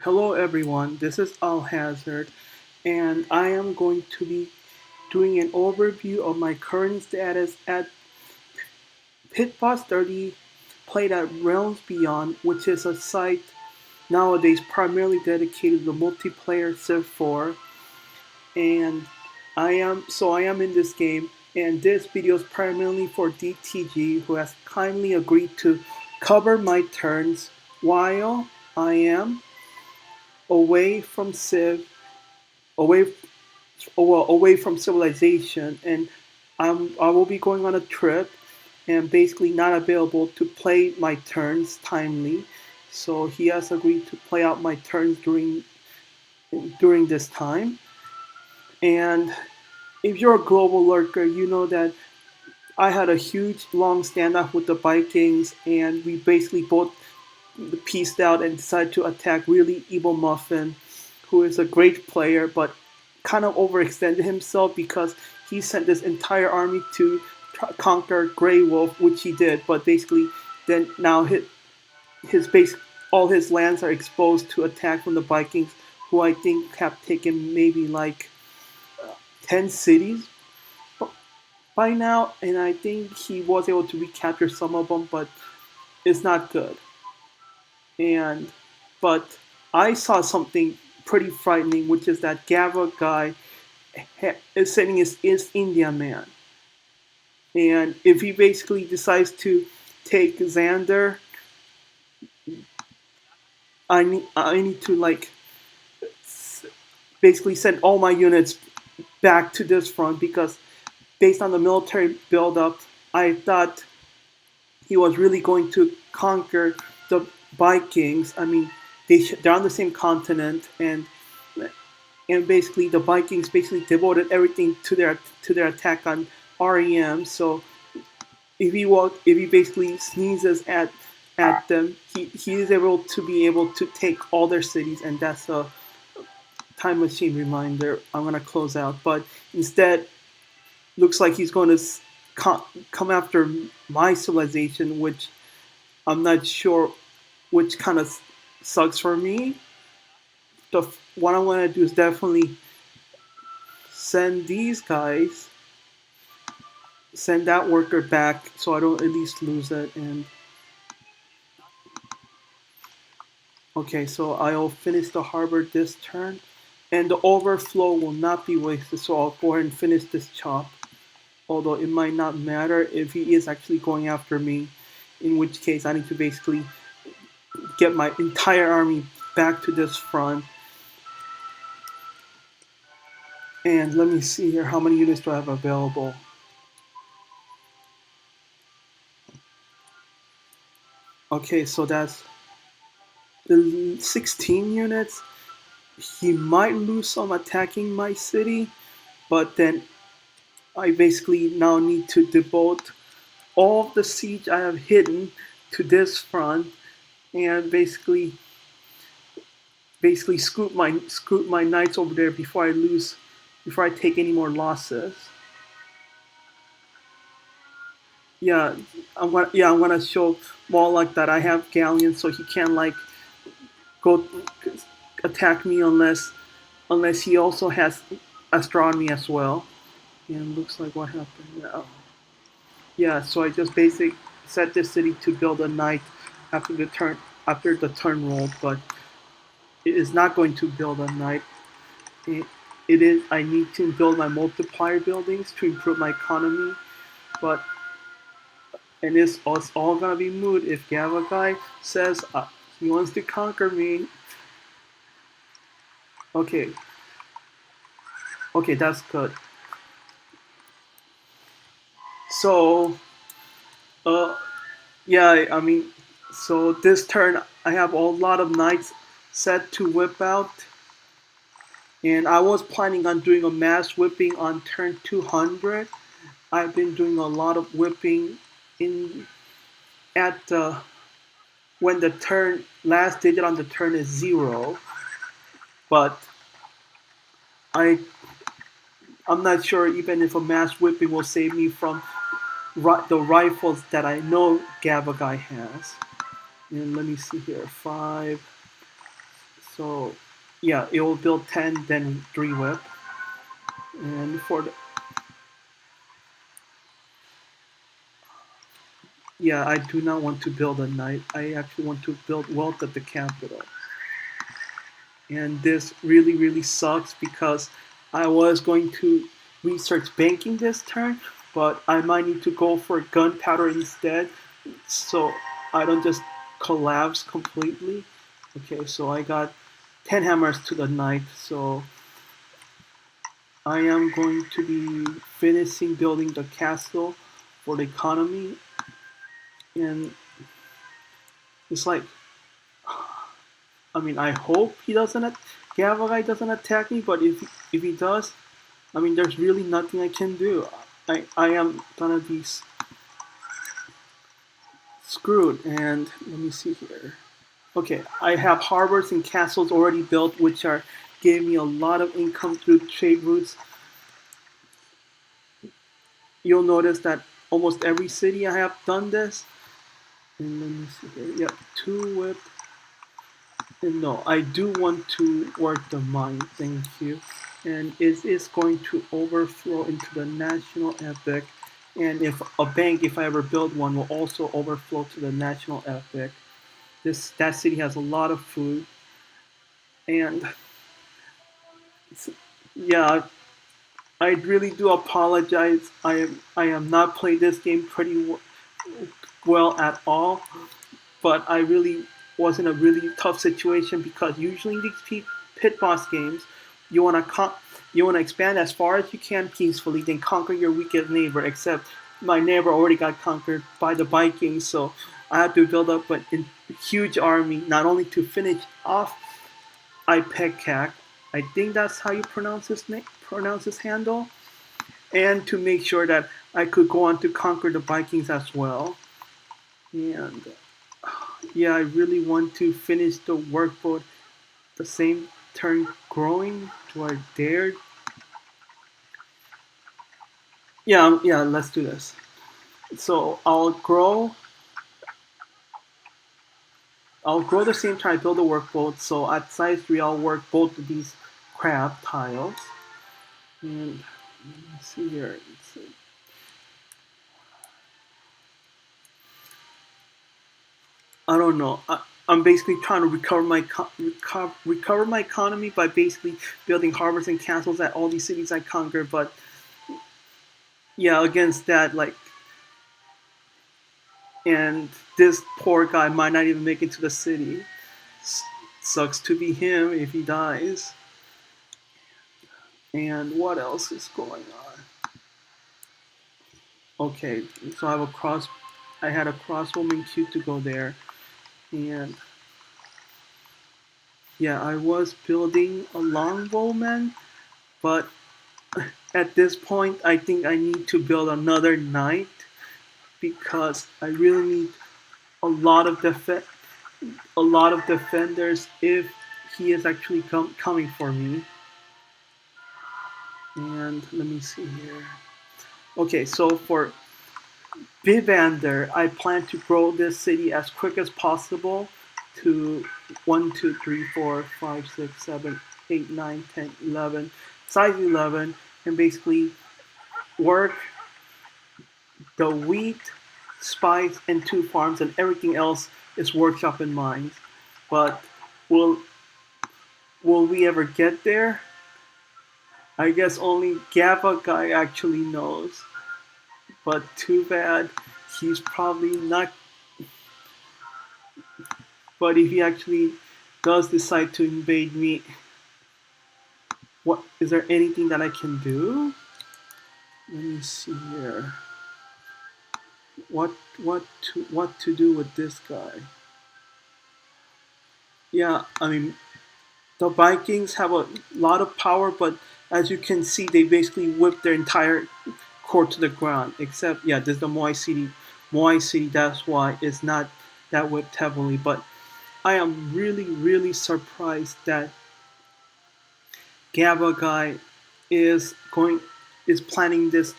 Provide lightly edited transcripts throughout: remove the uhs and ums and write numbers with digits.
Hello everyone, this is Al Hazard, and I am going to be doing an overview of my current status at PB30 played at Realms Beyond, which is a site nowadays primarily dedicated to the multiplayer Civ4, and I am in this game, and this video is primarily for DTG, who has kindly agreed to cover my turns while I am away from Civ, away away from civilization, and I will be going on a trip and basically not available to play my turns timely. So he has agreed to play out my turns during this time. And if you're a global lurker, you know that I had a huge long standoff with the Vikings, and we basically both pieced out and decided to attack really evil Muffin, who is a great player, but kind of overextended himself because he sent this entire army to conquer Grey Wolf, which he did, but basically then now his base, all his lands are exposed to attack from the Vikings, who I think have taken maybe like 10 cities by now, and I think he was able to recapture some of them, but it's not good. And but I saw something pretty frightening, which is that Gava guy is sending his East India man, and if he basically decides to take Xander, I need to like basically send all my units back to this front because based on the military buildup, I thought he was really going to conquer the Vikings. I mean, they're on the same continent, and basically the Vikings basically devoted everything to their attack on REM. So if he basically sneezes at them, he is able to take all their cities, and that's a time machine reminder. I'm gonna close out, but instead looks like he's going to come after my civilization, which I'm not sure, which kind of sucks for me. What I want to do is definitely send these guys, send that worker back, so I don't at least lose it. And okay, so I'll finish the harbor this turn, and the overflow will not be wasted. So I'll go ahead and finish this chop. Although it might not matter if he is actually going after me, in which case I need to basically get my entire army back to this front. And let me see here, how many units do I have available? Okay, so that's the 16 units. He might lose some attacking my city, but then I basically now need to devote all of the siege I have hidden to this front, and basically scoot my knights over there before I take any more losses. I'm gonna show Warlock that I have galleons, so he can't like go attack me unless he also has astronomy as well. And looks like what happened now. Yeah, so I just basically set this city to build a knight after the turn roll, but it is not going to build a knight. It, it is. I need to build my multiplier buildings to improve my economy, but and it's all gonna be moot if Gavagai says he wants to conquer me. Okay, okay, that's good. So, uh, yeah, I mean, so this turn I have a lot of knights set to whip out, and I was planning on doing a mass whipping on turn 200. I've been doing a lot of whipping in at when the turn last digit on the turn is 0, but I I'm not sure even if a mass whipping will save me from the rifles that I know Gavagai has. And let me see here, 5, So yeah, it will build 10, then 3 whip. And for the, yeah, I do not want to build a knight. I actually want to build wealth at the capital. And this really, really sucks because I was going to research banking this turn, but I might need to go for gunpowder instead, so I don't just collapse completely. Okay, so I got 10 hammers to the knight, so I am going to be finishing building the castle for the economy, and it's like, I mean, I hope he doesn't, Gavagai doesn't attack me, but if he does, I mean, there's really nothing I can do. I am gonna be screwed, and let me see here. Okay, I have harbors and castles already built, which are giving me a lot of income through trade routes. You'll notice that almost every city I have done this. And let me see here. Yep, 2 whip. And no, I do want to work the mine, thank you. And it is going to overflow into the national epic. And if a bank, if I ever build one, will also overflow to the national epic. That city has a lot of food, and yeah, I really do apologize. I am not playing this game pretty well at all, but I really was in a really tough situation because usually in these pit boss games, you want to expand as far as you can peacefully, then conquer your weakest neighbor. Except my neighbor already got conquered by the Vikings, so I had to build up a huge army not only to finish off Ipekak, I think that's how you pronounce his handle, and to make sure that I could go on to conquer the Vikings as well. And yeah, I really want to finish the workboat the same turn growing. Do I dare? Yeah, yeah, let's do this. So I'll grow the same time I build a workboat. So at size 3, I'll work both of these crab tiles. And let's see here. I don't know. I'm basically trying to recover my economy by basically building harbors and castles at all these cities I conquered. But yeah, against that, like, and this poor guy might not even make it to the city. Sucks to be him if he dies. And what else is going on? Okay, so I have a cross. I had a crossbowman queue to go there, and yeah, I was building a longbowman, but at this point, I think I need to build another knight because I really need a lot of defenders if he is actually coming for me. And let me see here. Okay, so for Vivander, I plan to grow this city as quick as possible to 1, 2, 3, 4, 5, 6, 7, 8, 9, 10, 11, size 11, and basically work the wheat, spice, and 2 farms, and everything else is workshop and mines. But will will we ever get there? I guess only Gava guy actually knows. But too bad, he's probably not. But if he actually does decide to invade me, what is there anything that I can do? Let me see here. What what to do with this guy? Yeah, I mean the Vikings have a lot of power, but as you can see, they basically whip their entire core to the ground. Except, yeah, there's the Moai City. Moai City, that's why it's not that whipped heavily. But I am really, really surprised that Gaba guy is going is planning this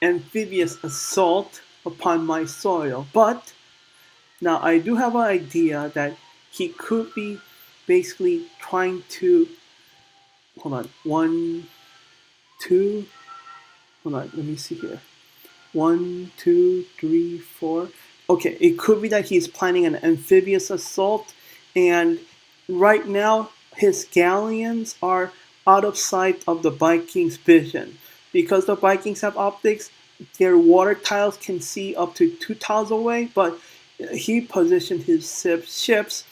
amphibious assault upon my soil. But now I do have an idea that he could be basically trying to, hold on, one, two, hold on, let me see here. 1, 2, 3, 4. Okay, it could be that he's planning an amphibious assault, and right now his galleons are out of sight of the Vikings' vision. Because the Vikings have optics, their water tiles can see up to 2 tiles away, but he positioned his ships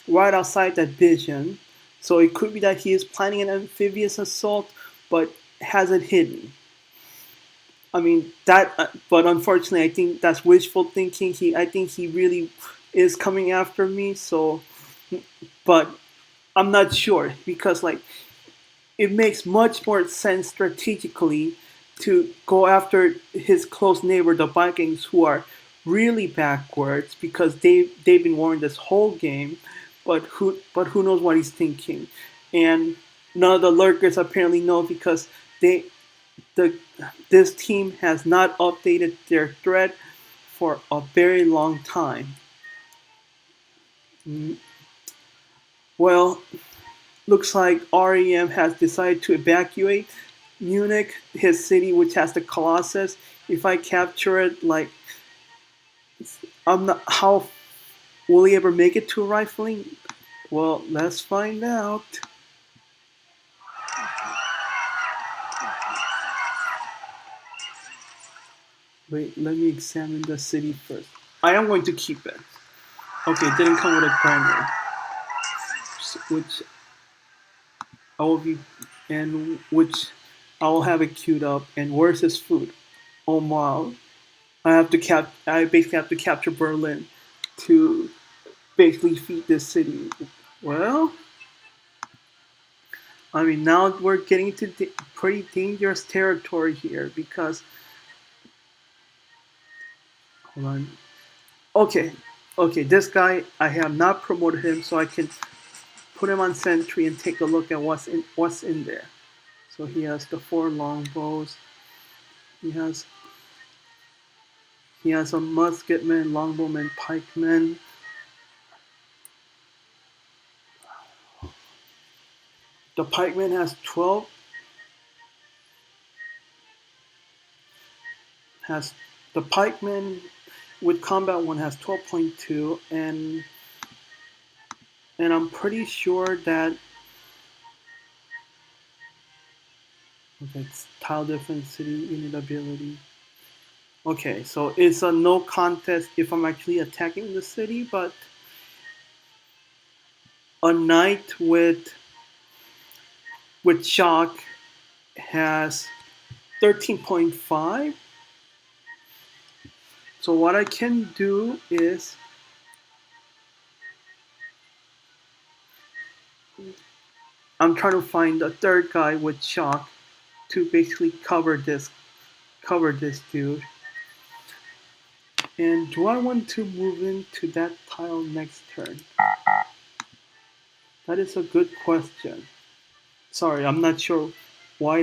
right outside that vision. So it could be that he is planning an amphibious assault, but has it hidden. I mean that, but unfortunately, I think that's wishful thinking. I think he really is coming after me. So, but I'm not sure because like it makes much more sense strategically to go after his close neighbor, the Vikings, who are really backwards because they've been warned this whole game. But who knows what he's thinking, and none of the lurkers apparently know because they the this team has not updated their thread for a very long time. Well, looks like REM has decided to evacuate Munich, his city, which has the Colossus. If I capture it, like, I'm not. How will he ever make it to rifling? Well, let's find out. Wait, let me examine the city first. I am going to keep it. Okay, it didn't come with a primary, which I will be, and which I will have it queued up. And where's his food? Oh wow! I basically have to capture Berlin to basically feed this city. Well, I mean now we're getting to pretty dangerous territory here because hold on. Okay, okay, this guy I have not promoted him, so I can put him on sentry and take a look at what's in there. So he has the 4 longbows. He has He has a musketman, longbowman, pikeman. The pikeman has 12. Has the pikeman with combat one has 12.2, and I'm pretty sure that okay, it's tile difference, city unit ability. Okay, so it's a no contest if I'm actually attacking the city, but a knight with shock has 13.5. So what I can do is I'm trying to find a third guy with shock to basically cover this dude. And do I want to move into that tile next turn? That is a good question. Sorry, I'm not sure why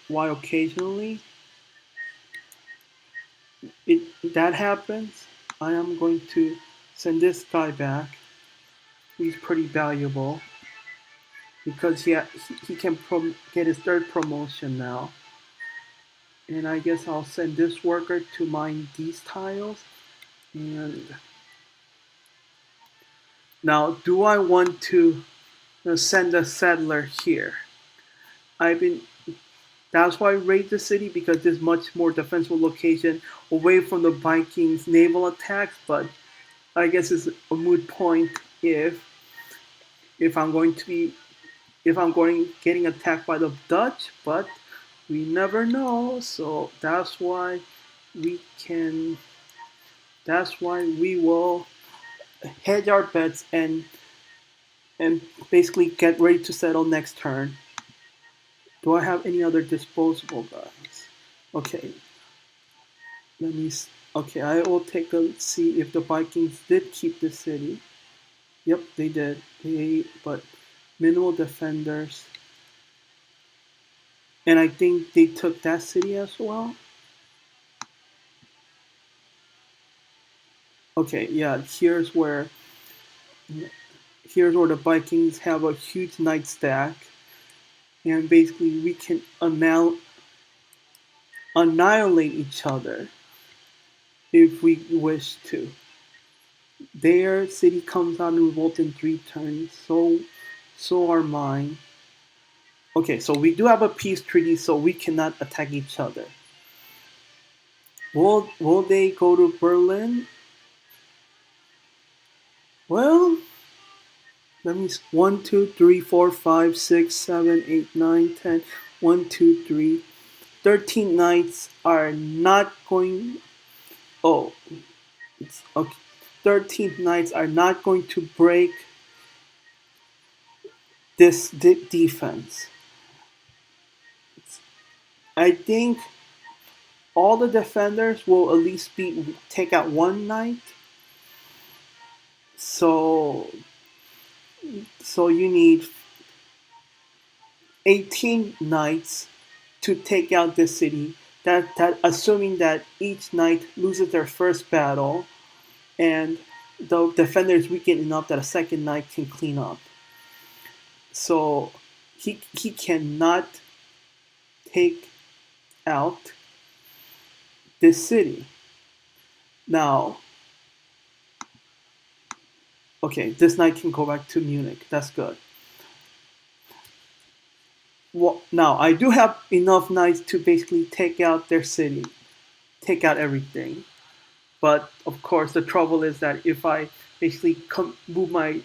occasionally that happens. I am going to send this guy back. He's pretty valuable because he can get his third promotion now. And I guess I'll send this worker to mine these tiles. And now, do I want to send a settler here? I've been. That's why I raid the city because there's much more defensible location away from the Vikings' naval attacks. But I guess it's a moot point if I'm going to be if I'm going getting attacked by the Dutch. But we never know. So that's why we can. That's why we will hedge our bets and basically get ready to settle next turn. Do I have any other disposable guys? Okay, let me. Okay, I will take a see if the Vikings did keep the city. Yep, they did. But minimal defenders, and I think they took that city as well. Okay, yeah. here's where the Vikings have a huge knight stack, and basically we can annihilate each other if we wish to. Their city comes out and revolt in 3 turns, so are mine. Okay, so we do have a peace treaty, so we cannot attack each other. Will they go to Berlin? Well, let me 1, 2, 3, 4, 5, 6, 7, 8, 9, 10. 1, 2, 3. 13 knights are not going. Oh, it's okay. 13 knights are not going to break this defense. I think all the defenders will at least take out 1 knight. So you need 18 knights to take out this city. That assuming that each knight loses their first battle, and the defender is weakened enough that a second knight can clean up. So he cannot take out this city. Now, okay, this knight can go back to Munich. That's good. Well, now I do have enough knights to basically take out their city, take out everything. But of course, the trouble is that if I basically move my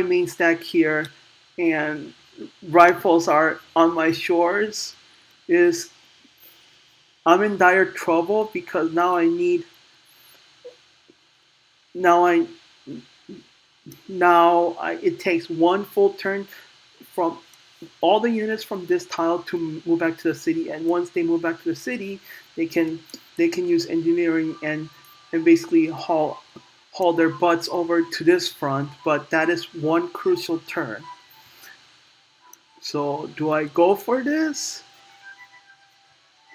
main stack here, and rifles are on my shores, is I'm in dire trouble because now it takes 1 full turn from all the units from this tile to move back to the city, and once they move back to the city, they can use engineering and basically haul their butts over to this front, but that is 1 crucial turn. So do I go for this?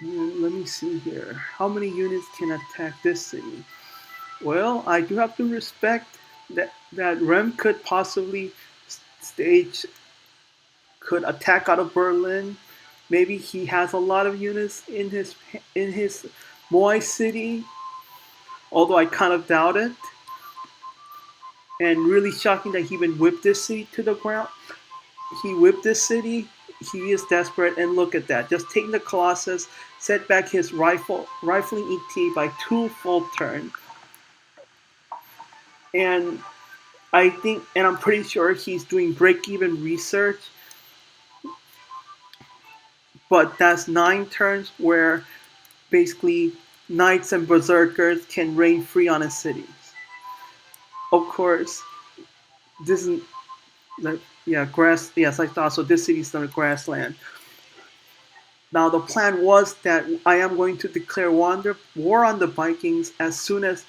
Let me see here. How many units can attack this city? Well, I do have to respect that Rem could possibly could attack out of Berlin. Maybe he has a lot of units in his Moai city, although I kind of doubt it. And really shocking that he even whipped this city to the ground. He whipped this city. He is desperate, and look at that. Just taking the Colossus, set back his rifling ET by 2 full turns. And I'm pretty sure he's doing break-even research. But that's 9 turns where basically knights and berserkers can reign free on his cities. Of course, this is grass. Yes, I thought so. This city's on a grassland. Now the plan was that I am going to declare war on the Vikings as soon as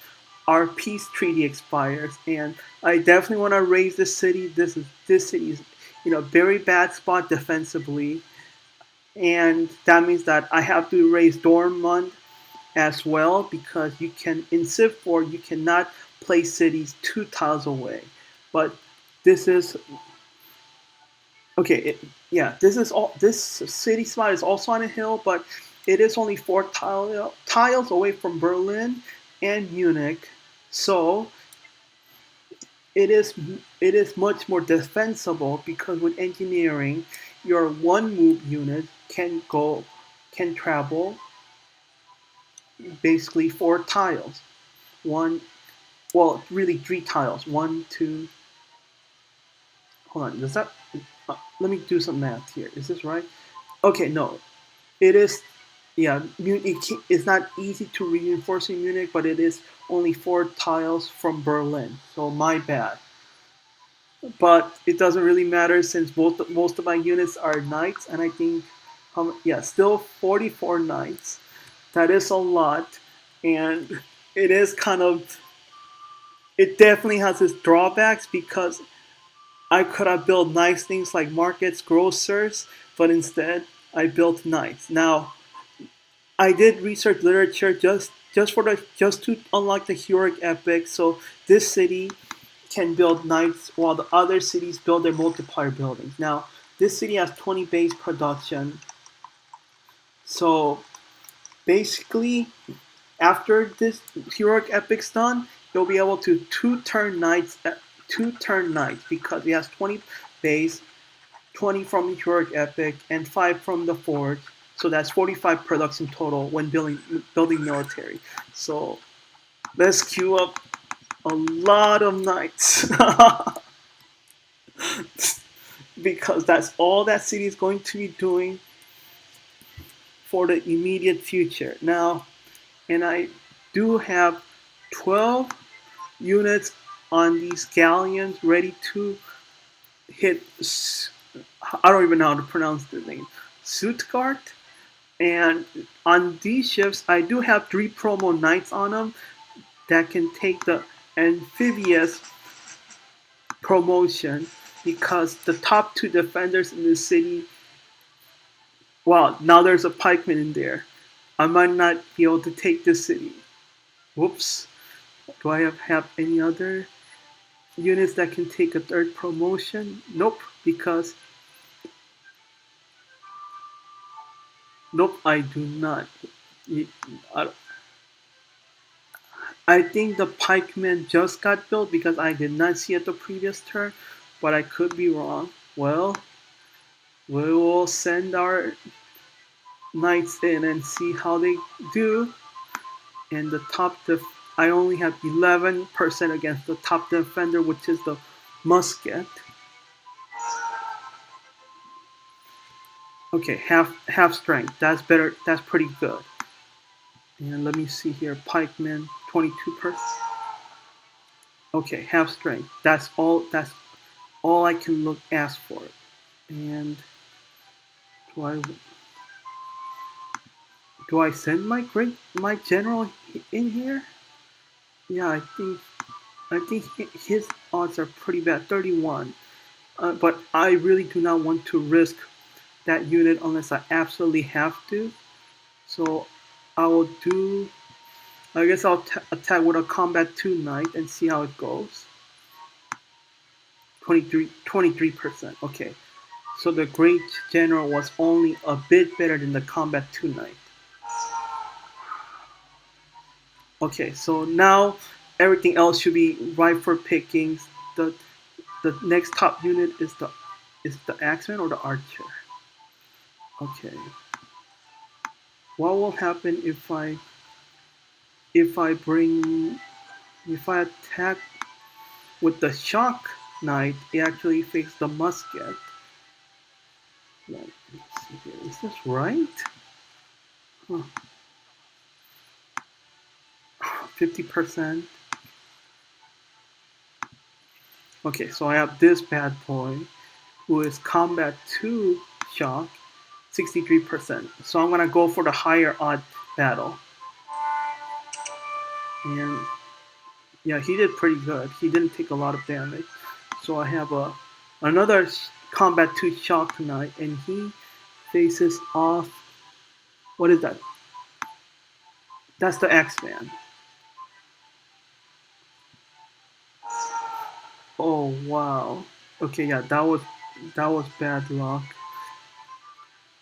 our peace treaty expires, and I definitely want to raise this city. This city is very bad spot defensively, and that means that I have to raise Dortmund as well, because you can in Civ4 you cannot place cities 2 tiles away, but this is okay. This city spot is also on a hill, but it is only 4 tiles away from Berlin and Munich, so it is much more defensible, because with engineering, your 1 move unit can travel basically 4 tiles. Really 3 tiles. 1, 2. Hold on. Does that? Let me do some math here. Is this right? Okay, no. It is. Yeah, it's not easy to reinforce in Munich, but it is only 4 tiles from Berlin. So my bad. But it doesn't really matter, since most of my units are knights, and I think, still 44 knights. That is a lot, and it is it definitely has its drawbacks, because I could have built nice things like markets, grocers, but instead I built knights. Now, I did research literature just to unlock the heroic epic. So this city can build knights while the other cities build their multiplier buildings. Now, this city has 20 base production. So basically, after this heroic epic's done, you'll be able to two-turn knights because it has 20 base, 20 from the heroic epic, and 5 from the forge. So that's 45 production total when building military. So let's queue up a lot of knights. Because that's all that city is going to be doing for the immediate future. Now, and I do have 12 units on these galleons ready to hit. I don't even know how to pronounce the name. Stuttgart. And on these ships, I do have 3 promo knights on them that can take the amphibious promotion, because the top 2 defenders in the city, wow, now there's a pikeman in there. I might not be able to take this city. Whoops. Do I have any other units that can take a 3rd promotion? Nope, because nope, I do not. I think the pikeman just got built because I did not see it the previous turn, but I could be wrong. Well, we will send our knights in and see how they do. And the top I only have 11% against the top defender, which is the musket. Okay, half strength. That's better. That's pretty good. And let me see here. Pikeman, 22%. Okay, half strength. That's all. That's all I can ask for. And do I send my general in here? Yeah, I think his odds are pretty bad, 31. But I really do not want to risk that unit unless I absolutely have to. So I will do. I guess I'll attack with a combat 2 knight and see how it goes. 23%. Okay. So the great general was only a bit better than the combat 2 knight. Okay, so now everything else should be ripe for pickings. The next top unit is the axeman or the archer. Okay. What will happen if I attack with the shock knight? It actually fakes the musket. Let me see here. Is this right? Huh. 50%. Okay, so I have this bad boy who is combat 2 shock, 63%. So I'm gonna go for the higher odd battle. And yeah, he did pretty good. He didn't take a lot of damage. So I have another combat 2 shock knight, and he faces off. What is that? That's the X-Man. Oh wow. Okay, yeah, that was bad luck.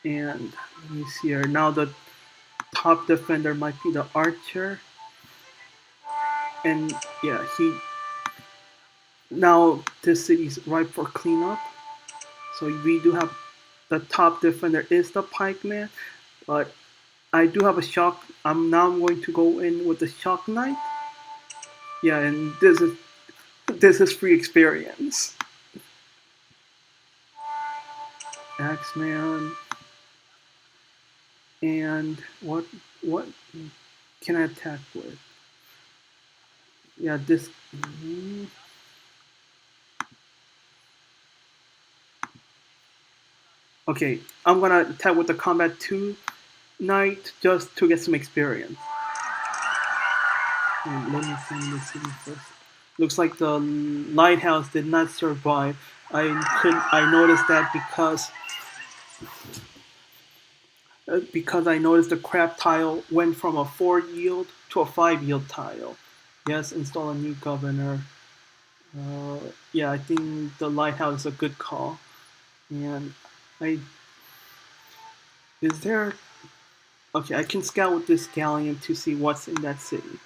And let me see here. Now the top defender might be the archer. And yeah, now this city's ripe for cleanup. So we do have the top defender is the pikeman, but I do have a shock. I'm now going to go in with the shock knight. Yeah, and this is free experience. Axeman. And what can I attack with? Yeah, this. Okay, I'm gonna attack with the combat 2 knight just to get some experience. And let me find the city first. Looks like the lighthouse did not survive. I noticed that because I noticed the crab tile went from a 4 yield to a 5 yield tile. Yes, install a new governor. Yeah, I think the lighthouse is a good call. And I is there okay, I can scout with this galleon to see what's in that city.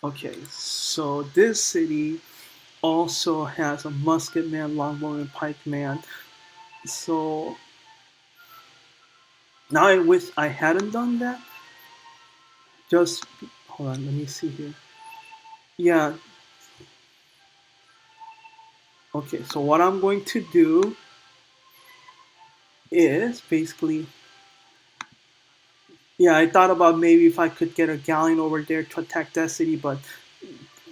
Okay, so this city also has a musketman, longbow, and pikeman. So now I wish I hadn't done that. Just hold on, let me see here. Yeah, okay, so what I'm going to do is basically, yeah, I thought about maybe if I could get a galleon over there to attack that city, but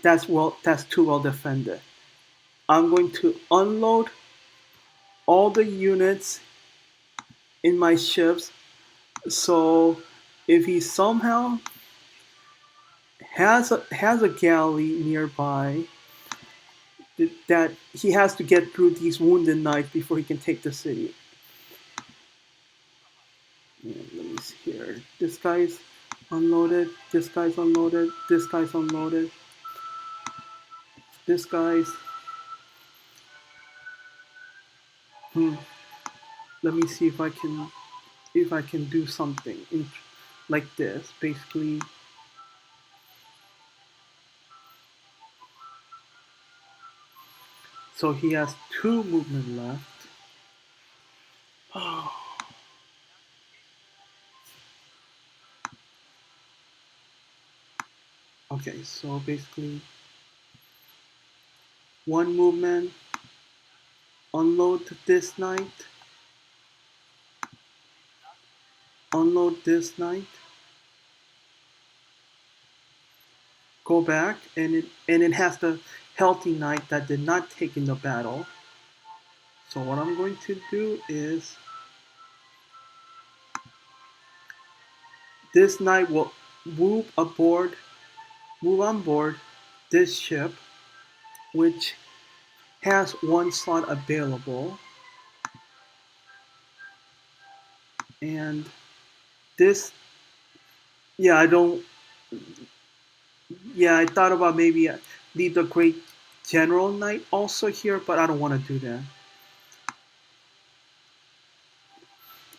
that's too well defended. I'm going to unload all the units in my ships. So if he somehow has a galley nearby, that he has to get through these wounded knights before he can take the city. And let me see here. This guy's unloaded. This guy's unloaded. This guy's unloaded. This guy's. Hmm. Let me see if I can do something like this. Basically, so he has 2 movement left. Okay, so basically 1 movement, unload this knight, unload this knight, go back, and it has the healthy knight that did not take in the battle. So what I'm going to do is this knight will move aboard, move on board this ship, which has 1 slot available, and this, yeah, I don't, yeah, I thought about maybe leave the great general knight also here, but I don't want to do that.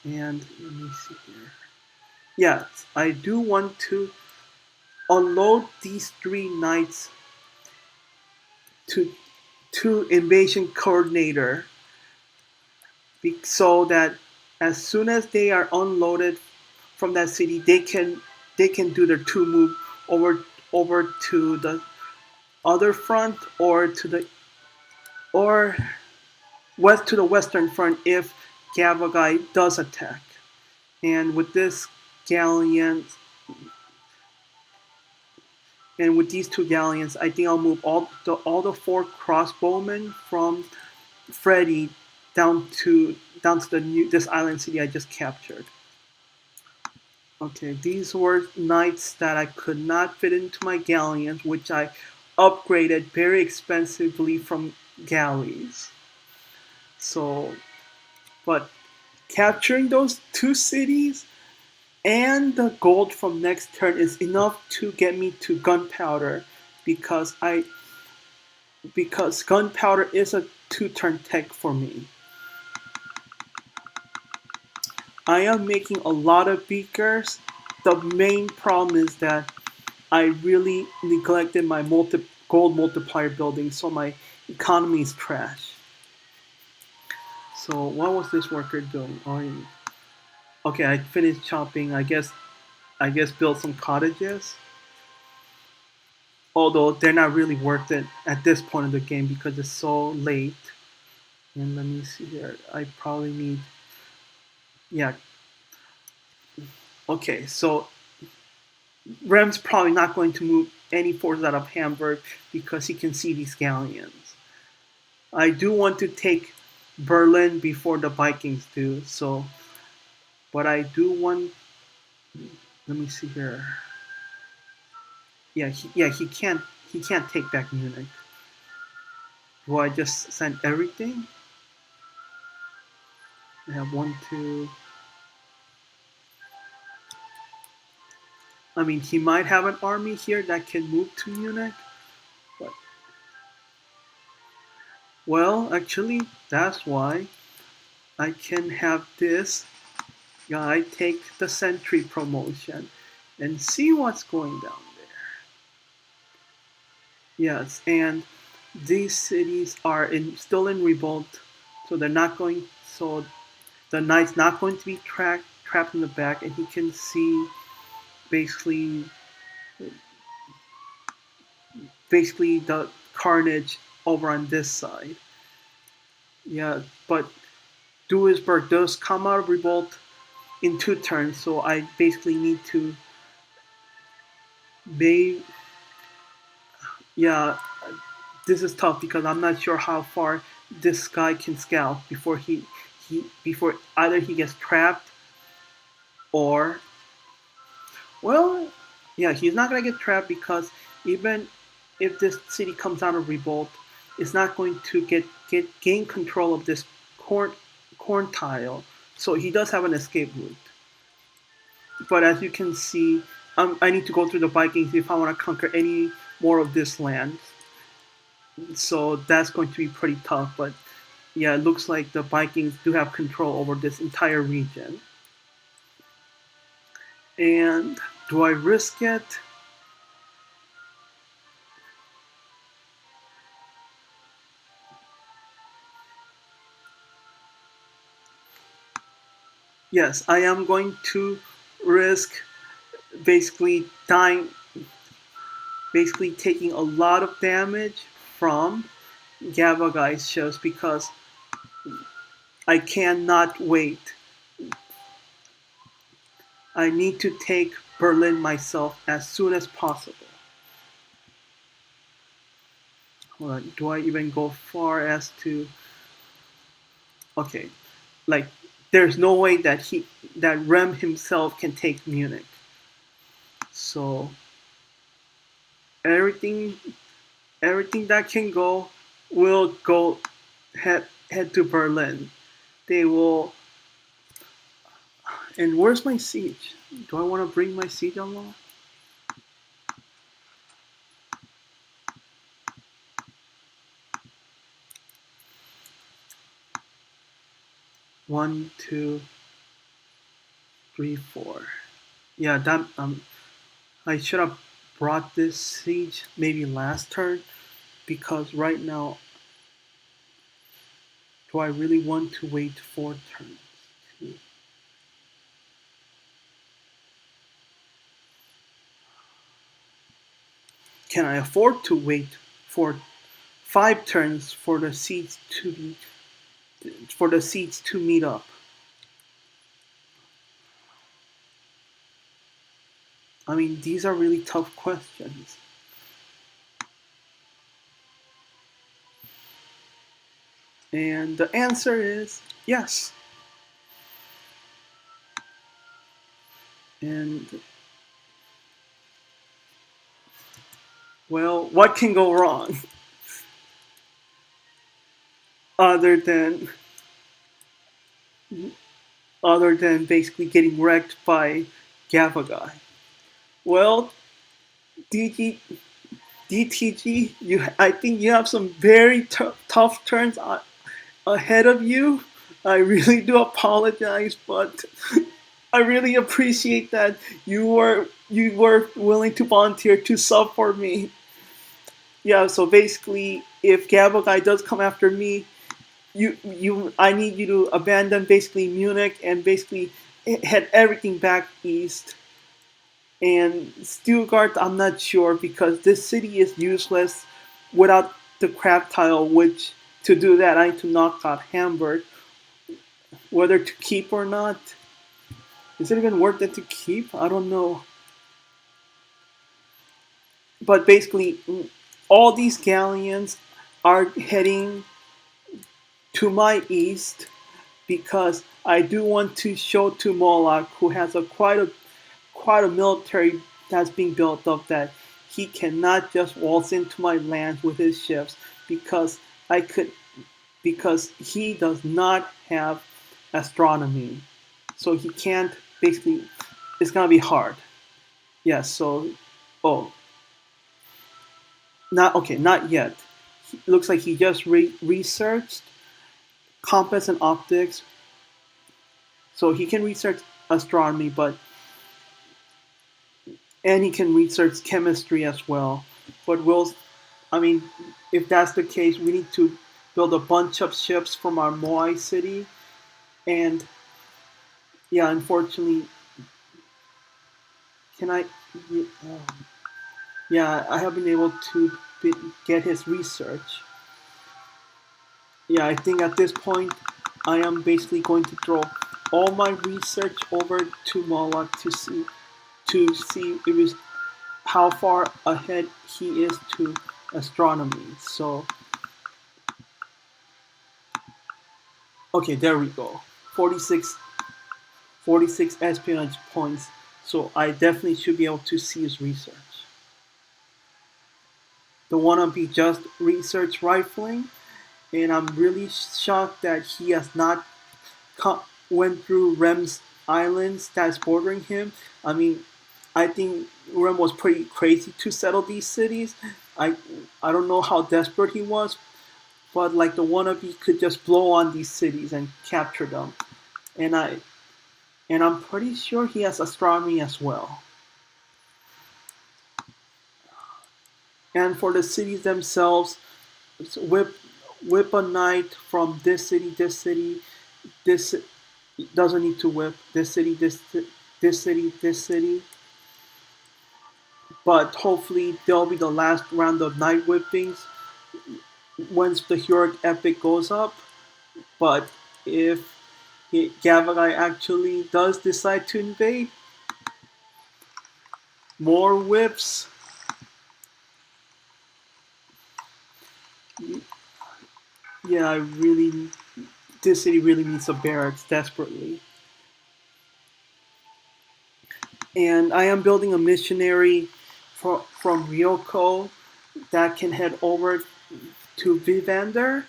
And let me see here. Yes, I do want to unload these 3 knights to invasion coordinator, so that as soon as they are unloaded from that city, they can do their 2 move over to the other front, or to the or west to the western front if Gavagai does attack. And with this galleon, and with these 2 galleons, I think I'll move all the 4 crossbowmen from Freddy down to the new this island city I just captured. Okay, these were knights that I could not fit into my galleons, which I upgraded very expensively from galleys. So, but capturing those 2 cities and the gold from next turn is enough to get me to gunpowder, because gunpowder is a 2-turn tech for me. I am making a lot of beakers. The main problem is that I really neglected my gold multiplier building, so my economy is trash. So what was this worker doing? Okay, I finished chopping. I guess build some cottages. Although they're not really worth it at this point of the game because it's so late. And let me see here. I probably need, yeah. Okay, so Rem's probably not going to move any forces out of Hamburg because he can see these galleons. I do want to take Berlin before the Vikings do, so, but I do want. Let me see here. He can't take back Munich. Do I just send everything? I have 1, 2. I mean, he might have an army here that can move to Munich, but Well, actually, that's why I can have this guy take the sentry promotion and see what's going down there. Yes, and these cities are still in revolt, so they're not going. So the knight's not going to be trapped in the back, and he can see basically basically the carnage over on this side. Yeah, but Duisburg does come out of revolt in 2 turns, so I basically need to may yeah, this is tough because I'm not sure how far this guy can scout before he before either he gets trapped or well, yeah, he's not gonna get trapped because even if this city comes out of revolt, it's not going to gain control of this corn corn tile. So he does have an escape route. But as you can see, I need to go through the Vikings if I want to conquer any more of this land. So that's going to be pretty tough. But yeah, it looks like the Vikings do have control over this entire region. And do I risk it? Yes, I am going to risk basically dying, basically taking a lot of damage from Gavagai's ships because I cannot wait. I need to take Berlin myself as soon as possible. Hold on, do I even go far as to? Okay, like there's no way that Rem himself can take Munich. So everything everything that can go will go head to Berlin. They will. And where's my siege? Do I want to bring my siege along? One, two, three, four. Yeah, that I should have brought this siege maybe last turn because right now, do I really want to wait 4 turns? Can I afford to wait for 5 turns for the seats to meet up? I mean, these are really tough questions. And the answer is yes. And well, what can go wrong other than other than basically getting wrecked by Gavagai? Well, DG, DTG, I think you have some very tough turns ahead of you. I really do apologize, but I really appreciate that you were willing to volunteer to sub for me. Yeah, so basically, if Gavagai does come after me, I need you to abandon basically Munich and basically head everything back east. And Stuttgart, I'm not sure because this city is useless without the crab tile. Which to do that, I need to knock out Hamburg. Whether to keep or not, is it even worth it to keep? I don't know. But basically, all these galleons are heading to my east because I do want to show to Moloch, who has quite a military that's being built up, that he cannot just waltz into my lands with his ships because I could because he does not have astronomy, so he can't basically. It's gonna be hard. Yes. So, oh, not okay. Not yet. looks like he just researched compass and optics, so he can research astronomy, and he can research chemistry as well. But I mean, if that's the case, we need to build a bunch of ships from our Moai city, and yeah, unfortunately, can I? Yeah, I have been able to get his research. Yeah, I think at this point, I am basically going to throw all my research over to Moa to see if it's, how far ahead he is to astronomy. So, okay, there we go. 46, 46 espionage points. So I definitely should be able to see his research. The wannabe just research rifling, and I'm really shocked that he has not went through Rem's islands that's bordering him. I mean, I think Rem was pretty crazy to settle these cities. I I don't know how desperate he was, but like the wannabe could just blow on these cities and capture them. And I'm pretty sure he has astronomy as well. And for the cities themselves, whip whip a knight from this city, this doesn't need to whip this city, this city. But hopefully there'll be the last round of night whippings once the heroic epic goes up. But if Gavagai actually does decide to invade, more whips. Yeah, this city really needs a barracks desperately. And I am building a missionary from Ryoko that can head over to Vivander.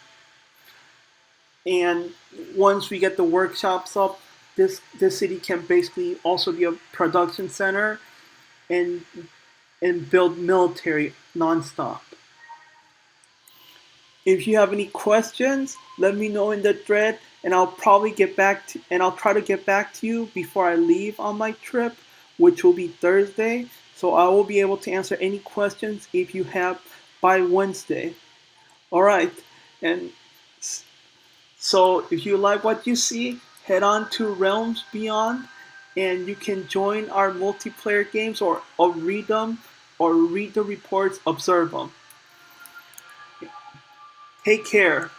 And once we get the workshops up, this city can basically also be a production center and build military nonstop. If you have any questions, let me know in the thread, and I'll try to get back to you before I leave on my trip, which will be Thursday. So I will be able to answer any questions if you have by Wednesday. All right, and so if you like what you see, head on to Realms Beyond, and you can join our multiplayer games or read them, or read the reports, observe them. Take care.